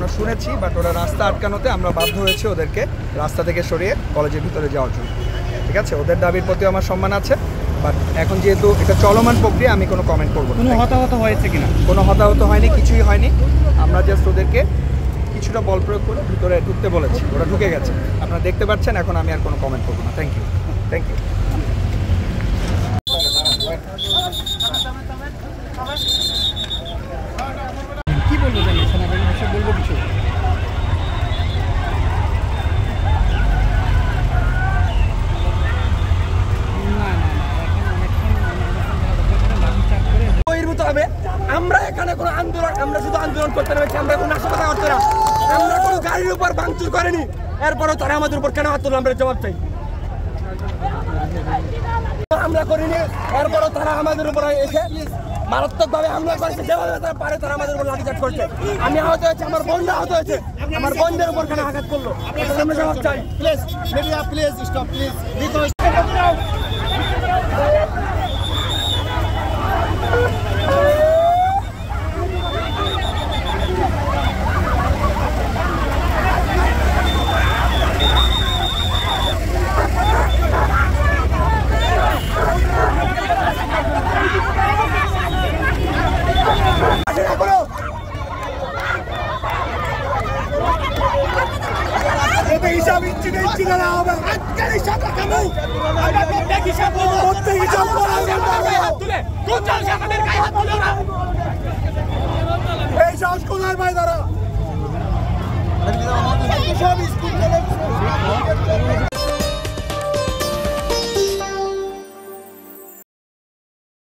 আমরা শুনেছি, বাট ওরা রাস্তা আটকানোতে আমরা বাধ্য হয়েছি ওদেরকে রাস্তা থেকে সরিয়ে কলেজের ভিতরে যাওয়ার জন্য। ঠিক আছে, ওদের দাবির প্রতি আমার সম্মান আছে, বাট এখন যেহেতু এটা চলমান প্রক্রিয়া আমি কোনো কমেন্ট করবো না। কোনো হতাহত হয়েছে কিনা? কোনো হতাহত হয়নি, কিছুই হয়নি। আমরা জাস্ট ওদেরকে কিছুটা বল প্রয়োগ করে ভিতরে ঢুকতে বলেছি, ওরা ঢুকে গেছে, আপনারা দেখতে পাচ্ছেন। এখন আমি আর কোনো কমেন্ট করবো না। Thank you, thank you. কি বলবো জানি সেনাবাহিনী বিষয়ে বলবো কিছু? আমরা এখানে কোনো আন্দোলন, আমরা শুধু আন্দোলন করতে নেমেছি, আমরা কোনো নাশকতা করতে না, আমরা কোনো গাড়ির উপর ভাঙচুর করিনি। এরপরও তারা আমাদের উপর কেন হাত তুললো, আমরা জবাব চাই। আমরা করিনি, এরপরও তারা আমাদের উপর এসে মারাত্মকভাবে হামলা করেছে, যেভাবে তারা পারে তারা আমাদের উপর লাঠিচার্জ করছে। আমি আহত হয়েছি, আমার বোনরা আহত হয়েছে, আমার বোনদের উপর কেন আঘাত করলো, আমরা জবাব চাই। Please media, please stop, please. হিসাব ইচ্ছি না হবে, আজকের হিসাব রাখাবো, প্রত্যেক হিসাব এই সাহস কোথায় ভাই তারা?